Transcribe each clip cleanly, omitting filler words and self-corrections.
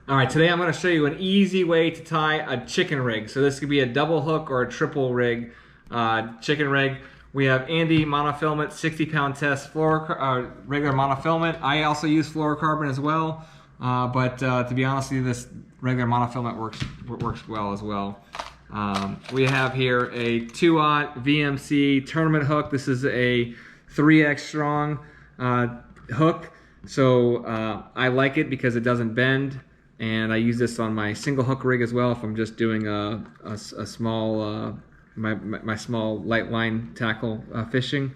All right, today I'm going to show you an easy way to tie a chicken rig. So this could be a double hook or a triple rig chicken rig. We have Andy monofilament 60-pound test regular monofilament. I also use fluorocarbon as well, but to be honest with you, this regular monofilament works well as well. We have here a 2/0 VMC tournament hook. This is a 3x strong hook, so I like it because it doesn't bend. And I use this on my single hook rig as well if I'm just doing a small, my small light line tackle fishing.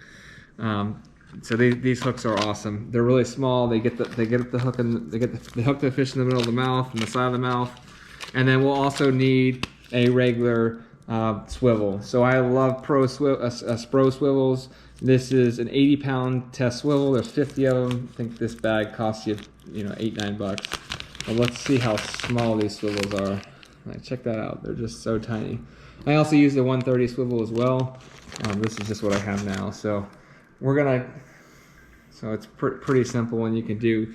So these hooks are awesome. They're really small. They get the hook and they hook the fish in the middle of the mouth and the side of the mouth. And then we'll also need a regular swivel. So I love Spro swivels. This is an 80-pound test swivel. There's 50 of them. I think this bag costs you, $8-9. Well, let's see how small these swivels are. Check that out. They're just so tiny. I also use the 130 swivel as well. This is just what I have now. So it's pretty simple, and you can do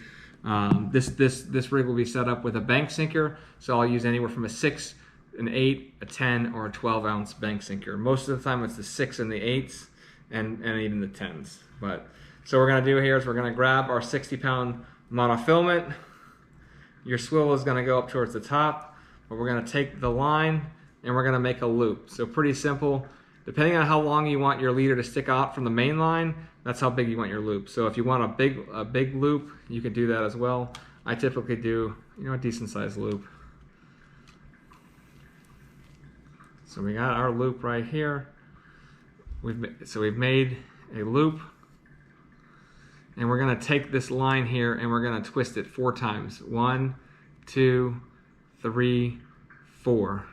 this rig will be set up with a bank sinker. So I'll use anywhere from a 6, an 8, a 10, or a 12-ounce bank sinker. Most of the time it's the 6 and the 8s, and even the 10s. So what we're gonna do here is we're gonna grab our 60-pound monofilament. Your swivel is going to go up towards the top, but we're going to take the line and we're going to make a loop. So pretty simple. Depending on how long you want your leader to stick out from the main line, that's how big you want your loop. So if you want a big loop, you can do that as well. I typically do, a decent sized loop. So we got our loop right here. We've made a loop. And we're going to take this line here and we're going to twist it 4 times. 1, 2, 3, 4.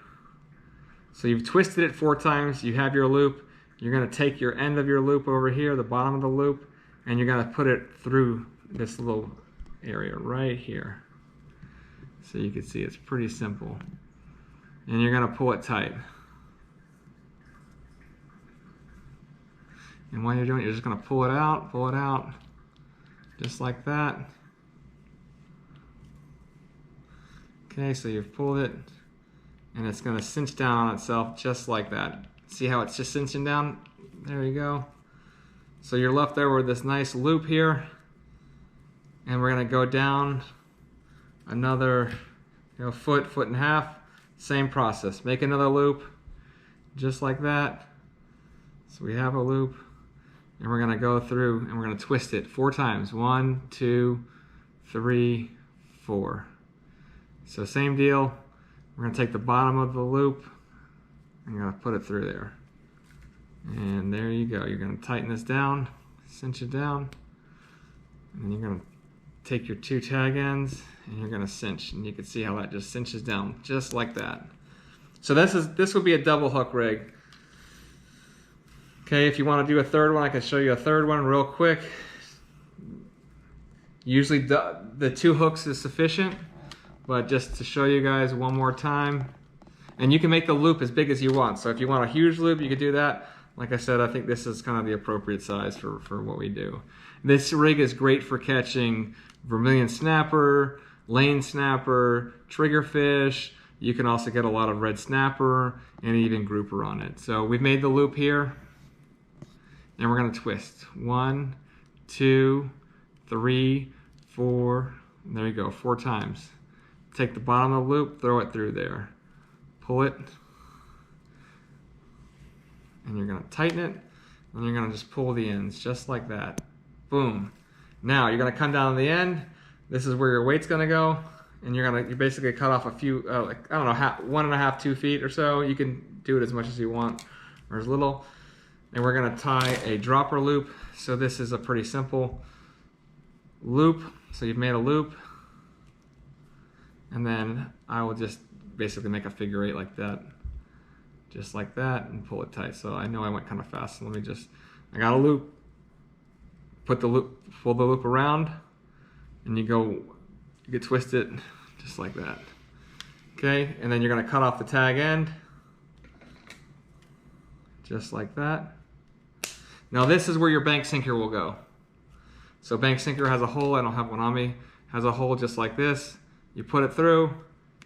So you've twisted it 4 times. You have your loop. You're going to take your end of your loop over here, the bottom of the loop, and you're going to put it through this little area right here. So you can see it's pretty simple. And you're going to pull it tight. And while you're doing it, you're just going to pull it out. Just like that. Okay, so you've pulled it and it's going to cinch down on itself just like that. See how it's just cinching down? There you go. So you're left there with this nice loop here, and we're going to go down another foot and a half. Same process. Make another loop just like that. So we have a loop. And we're going to go through and we're going to twist it 4 times. 1, 2, 3, 4. So same deal. We're going to take the bottom of the loop and you're going to put it through there. And there you go. You're going to tighten this down, cinch it down, and then you're going to take your 2 tag ends and you're going to cinch. And you can see how that just cinches down just like that. So this would be a double hook rig. Okay, if you want to do a third one, I can show you a third one real quick. Usually the 2 hooks is sufficient, but just to show you guys one more time. And you can make the loop as big as you want. So if you want a huge loop, you could do that. Like I said, I think this is kind of the appropriate size for what we do. This rig is great for catching vermillion snapper, lane snapper, triggerfish. You can also get a lot of red snapper and even grouper on it. So we've made the loop here. And we're going to twist 1, 2, 3, 4. There you go, 4 times. Take the bottom of the loop, throw it through there. Pull it. And you're going to tighten it. And you're going to just pull the ends just like that. Boom. Now you're going to come down to the end. This is where your weight's going to go. And you basically cut off a few, like, I don't know, 1.5, 2 feet or so. You can do it as much as you want or as little. And we're going to tie a dropper loop. So this is a pretty simple loop. So you've made a loop. And then I will just basically make a figure 8 like that. Just like that, and pull it tight. So I know I went kind of fast. So I got a loop. Pull the loop around, and you can twist it just like that. Okay, and then you're going to cut off the tag end. Just like that. Now this is where your bank sinker will go. So bank sinker has a hole, I don't have one on me, has a hole just like this, you put it through,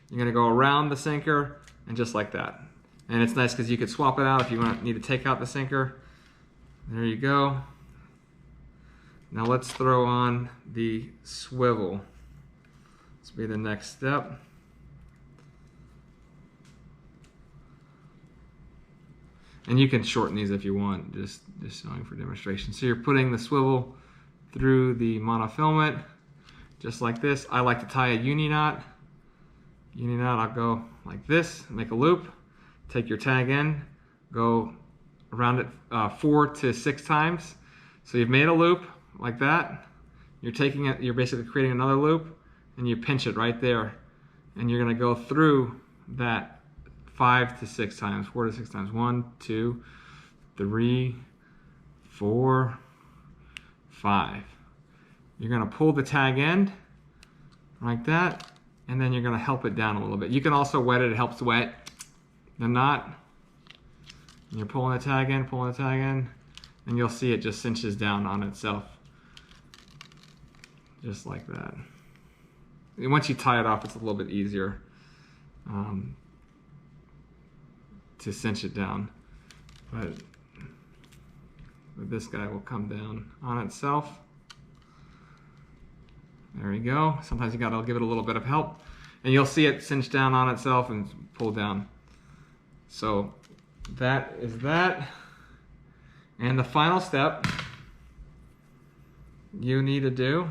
you're gonna go around the sinker, and just like that. And it's nice because you could swap it out if you need to take out the sinker. There you go. Now let's throw on the swivel. This will be the next step. And you can shorten these if you want, just showing for demonstration. So you're putting the swivel through the monofilament, just like this. I like to tie a uni knot. Uni knot, I'll go like this, make a loop, take your tag end, go around it 4 to 6 times. So you've made a loop like that. You're taking it, you're basically creating another loop, and you pinch it right there. And you're gonna go through that 5 to 6 times, 4 to 6 times. 1, 2, 3, 4, 5. You're gonna pull the tag end like that, and then you're gonna help it down a little bit. You can also wet it, it helps wet the knot. And you're pulling the tag end, and you'll see it just cinches down on itself. Just like that. And once you tie it off, it's a little bit easier to cinch it down, but this guy will come down on itself. There you go. Sometimes you gotta give it a little bit of help, and you'll see it cinch down on itself and pull down. So that is that. And the final step you need to do,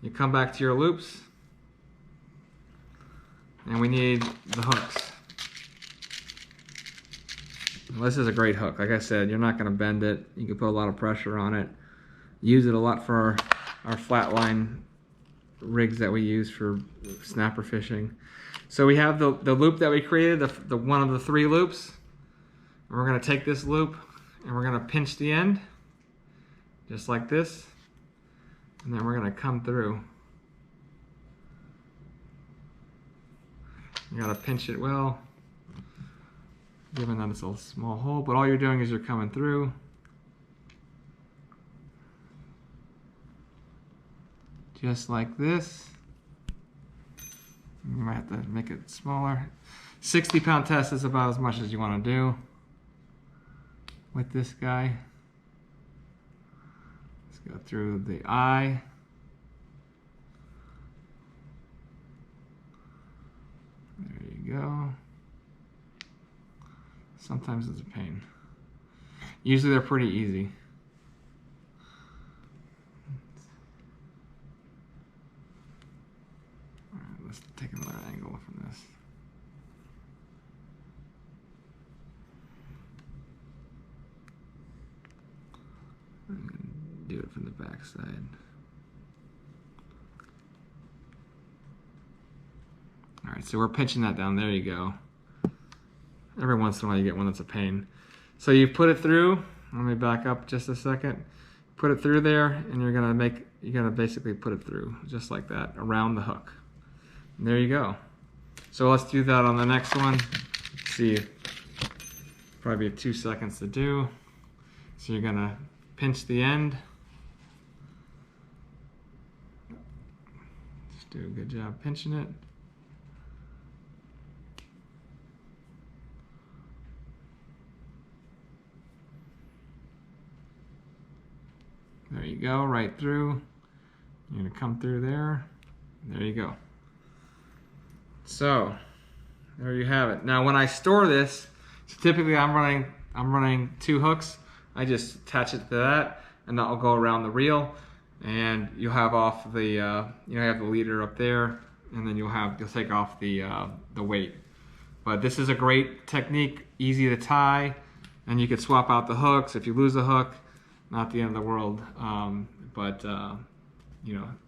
you come back to your loops, and we need the hooks. This is a great hook. Like I said, you're not going to bend it. You can put a lot of pressure on it. Use it a lot for our flatline rigs that we use for snapper fishing. So we have the loop that we created, the one of the 3 loops. And we're going to take this loop and we're going to pinch the end, just like this. And then we're going to come through. You got to pinch it well, given that it's a small hole, but all you're doing is you're coming through. Just like this. You might have to make it smaller. 60-pound test is about as much as you want to do with this guy. Let's go through the eye. There you go. Sometimes it's a pain. Usually they're pretty easy. All right, let's take another angle from this. And do it from the back side. All right, so we're pinching that down. There you go. Every once in a while you get one that's a pain. So you put it through. Let me back up just a second. Put it through there, and you're gonna basically put it through just like that around the hook. And there you go. So let's do that on the next one. Let's see, probably 2 seconds to do. So you're gonna pinch the end. Just do a good job pinching it. There you go, right through. You're gonna come through there. There you go. So there you have it. Now when I store this, so typically I'm running 2 hooks. I just attach it to that, and that'll go around the reel, and you'll have off the you have the leader up there, and then you'll take off the weight. But this is a great technique, easy to tie, and you could swap out the hooks if you lose a hook. Not the end of the world,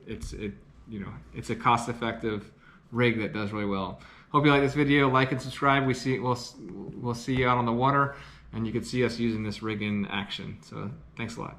it's a cost-effective rig that does really well. Hope you like this video. Like and subscribe. We'll see you out on the water, and you can see us using this rig in action. So thanks a lot.